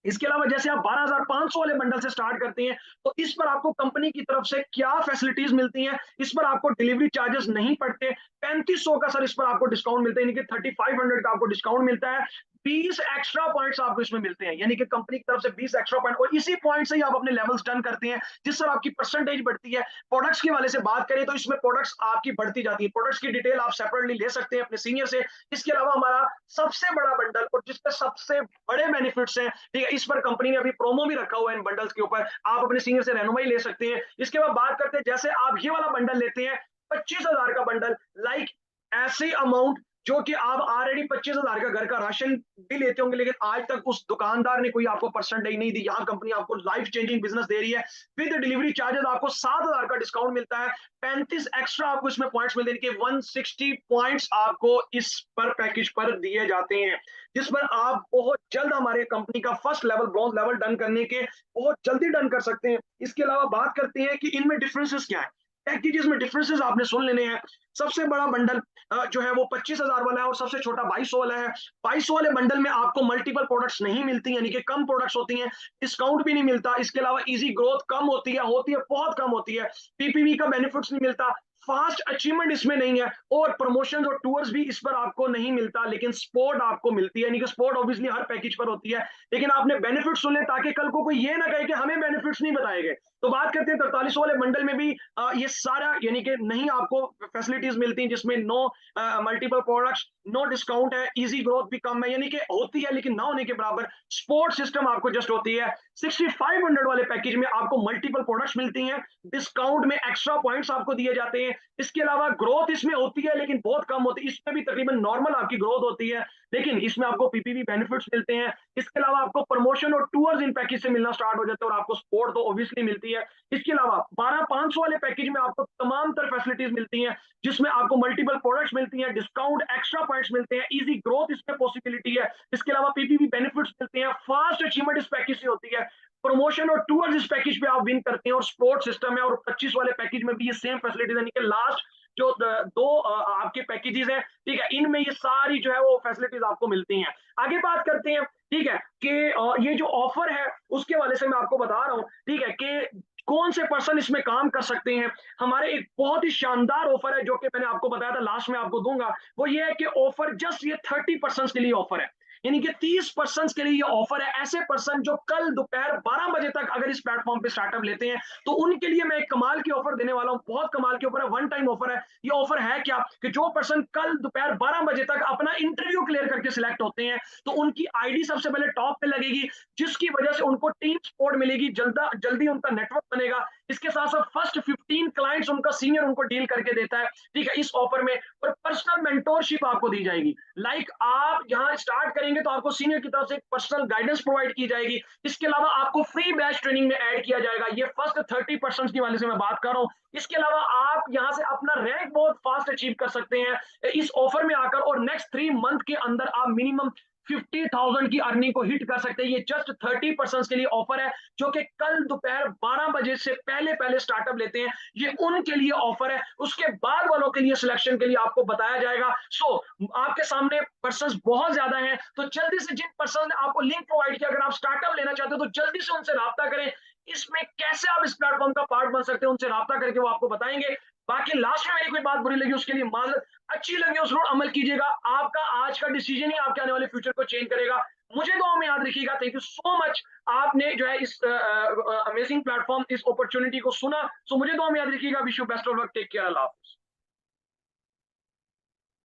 इसके अलावा जैसे आप 12,500 वाले बंडल से स्टार्ट करते हैं तो इस पर आपको कंपनी की तरफ से क्या फैसिलिटीज मिलती हैं, इस पर आपको डिलीवरी चार्जेस नहीं पड़ते। 3500 का सर इस पर आपको डिस्काउंट मिलता है, यानी कि 3500 का आपको डिस्काउंट मिलता है। 20 एक्स्ट्रा पॉइंट्स आपको इसमें मिलते हैं, यानी कि कंपनी की तरफ से 20 एक्स्ट्रा पॉइंट, और इसी पॉइंट से ही आप अपने लेवल्स डन करते हैं, जिससे आपकी परसेंटेज बढ़ती है। प्रोडक्ट्स के वाले से बात करें तो इसमें प्रोडक्ट्स आपकी बढ़ती जाती है, प्रोडक्ट्स की डिटेल आप सेपरेटली ले सकते हैं अपने सीनियर से। इसके अलावा हमारा सबसे बड़ा बंडल और जिसके सबसे बड़े बेनिफिट्स हैं, ठीक है, इस पर कंपनी ने अभी प्रोमो भी रखा हुआ है इन बंडल्स के ऊपर, आप अपने सीनियर से रहनुमाई ले सकते हैं। इसके बाद बात करते हैं, जैसे आप ये वाला बंडल लेते हैं 25,000 का बंडल, लाइक ऐसे अमाउंट जो कि आप ऑलरेडी 25,000 का घर का राशन भी लेते होंगे, लेकिन आज तक उस दुकानदार ने कोई आपको परसेंटेज नहीं दी। यहाँ कंपनी आपको लाइफ चेंजिंग बिजनेस दे रही है, विद डिलीवरी चार्जेस आपको 7,000 का डिस्काउंट मिलता है, 35 एक्स्ट्रा आपको इसमें पॉइंट्स मिलते हैं, 160 पॉइंट्स आपको इस पर पैकेज पर दिए जाते हैं, जिस पर आप बहुत जल्द हमारे कंपनी का first level bronze level done करने के बहुत जल्दी डन कर सकते हैं। इसके अलावा बात करते हैं कि इनमें डिफरेंसेस क्या है, पैकेजेस में डिफरेंसेस आपने सुन लेने हैं। सबसे बड़ा बंडल जो है वो 25,000 वाला है और सबसे छोटा 2200 वाला है। 2200 वाले बंडल में आपको मल्टीपल प्रोडक्ट्स नहीं मिलती, यानी कि कम प्रोडक्ट्स होती हैं, डिस्काउंट भी नहीं मिलता। इसके अलावा इजी ग्रोथ कम होती है बहुत कम होती है, पीपीवी का बेनिफिट्स नहीं मिलता, फास्ट अचीवमेंट इसमें नहीं है, और प्रमोशन और टूर्स भी इस पर आपको नहीं मिलता, लेकिन स्पोर्ट आपको मिलती है, यानी कि स्पोर्ट ऑब्वियसली हर पैकेज पर होती है, लेकिन आपने बेनिफिट सुन ले ताकि कल को कोई ये ना कहे कि हमें बेनिफिट्स नहीं बताए गए। तो बात करते हैं 43 वाले बंडल में भी ये सारा, यानी कि नहीं आपको फैसिलिटीज मिलती हैं, जिसमें no multiple products, no discount है, इजी ग्रोथ भी कम है, यानी कि होती है लेकिन ना होने के बराबर, स्पोर्ट सिस्टम आपको जस्ट होती है। 6500 वाले पैकेज में आपको मल्टीपल प्रोडक्ट्स मिलती हैं, डिस्काउंट में एक्स्ट्रा पॉइंट्स आपको दिए जाते हैं। इसके अलावा ग्रोथ इसमें होती है लेकिन बहुत कम होती है, इसमें भी तकरीबन नॉर्मल आपकी ग्रोथ होती है, लेकिन इसमें आपको पीपीवी बेनिफिट्स मिलते हैं। इसके अलावा आपको प्रमोशन और टूर्स इन पैकेज से मिलना स्टार्ट हो जाते हैं, और आपको स्पोर्ट तो ऑब्वियसली मिलती है। इसके अलावा 12,500 वाले पैकेज में आपको तमाम तरह फैसिलिटीज मिलती हैं, जिसमें आपको मल्टीपल प्रोडक्ट्स मिलती हैं, डिस्काउंट एक्स्ट्रा पॉइंट्स मिलते हैं, इजी ग्रोथ इसमें पॉसिबिलिटी है। इसके अलावा पीपीवी बेनिफिट्स मिलते हैं, फास्ट अचीवमेंट इस पैकेज से होती है, प्रमोशन और टूर्स इस पैकेज पे आप विन करते हैं, और स्पोर्ट सिस्टम है। और 25 वाले पैकेज में भी ये सेम फैसिलिटीज, यानी कि लास्ट जो दो आपके पैकेजेस हैं, ठीक है, इनमें ये सारी जो है वो फैसिलिटीज आपको मिलती हैं। आगे बात करते हैं, ठीक है, कि ये जो ऑफर है उसके वाले से मैं आपको बता रहा हूँ, ठीक है, कि कौन से पर्सन इसमें काम कर सकते हैं। हमारे एक बहुत ही शानदार ऑफर है जो कि मैंने आपको बताया था, लास्ट में आपको दूंगा, वो ये है कि ऑफर जस्ट ये 30% के लिए ऑफर है, यानी कि 30% के लिए ये ऑफर है। ऐसे पर्सन जो कल दोपहर 12 बजे तक अगर इस प्लेटफॉर्म पे स्टार्टअप लेते हैं, तो उनके लिए मैं एक कमाल की ऑफर देने वाला हूं, बहुत कमाल की ऑफर है, वन टाइम ऑफर है। ये ऑफर है क्या कि जो पर्सन कल दोपहर 12 बजे तक अपना इंटरव्यू क्लियर करके सिलेक्ट होते हैं, तो उनकी आईडी सबसे पहले टॉप पे लगेगी, जिसकी वजह से उनको टीम सपोर्ट मिलेगी, जल्दी उनका नेटवर्क बनेगा। इसके साथ साथ फर्स्ट 15 क्लाइंट्स उनका सीनियर उनको डील करके देता है, ठीक है, इस ऑफर में। और पर्सनल मेंटोरशिप आपको दी जाएगी, लाइक आप यहाँ स्टार्ट करेंगे तो आपको सीनियर की तरफ से पर्सनल गाइडेंस प्रोवाइड की जाएगी। इसके अलावा आपको फ्री बैच ट्रेनिंग में ऐड किया जाएगा, ये फर्स्ट 30% की वाले से मैं बात कर रहा हूँ। इसके अलावा आप यहाँ से अपना रैंक बहुत फास्ट अचीव कर सकते हैं इस ऑफर में आकर, और नेक्स्ट 3 मंथ के अंदर आप मिनिमम 50,000 की अर्निंग को हिट कर सकते हैं। ये जस्ट 30% के लिए ऑफर है, जो कि कल दोपहर 12 बजे से पहले पहले स्टार्टअप लेते हैं, ये उनके लिए ऑफर है। उसके बाद वालों के लिए सिलेक्शन के लिए आपको बताया जाएगा। सो आपके सामने पर्सन बहुत ज्यादा हैं, तो जल्दी से जिन पर्सन ने आपको लिंक प्रोवाइड किया, अगर आप स्टार्टअप लेना चाहते हो तो जल्दी से उनसे राब्ता करें। इसमें कैसे आप इस प्लेटफॉर्म का पार्ट बन सकते हैं, उनसे राब्ता करके वो आपको बताएंगे। बाकी लास्ट में मेरी कोई बात बुरी लगी उसके लिए माजरत, अच्छी लगी उस जरूर अमल कीजिएगा। आपका आज का डिसीजन ही आपके आने वाले फ्यूचर को चेंज करेगा। मुझे दुआ में याद रखिएगा। थैंक यू सो मच, आपने जो है इस अमेजिंग प्लेटफॉर्म, इस अपॉर्चुनिटी को सुना। सो मुझे दुआ में याद रखिएगा। Wish you best of luck, take care, अल्लाह हाफिज़।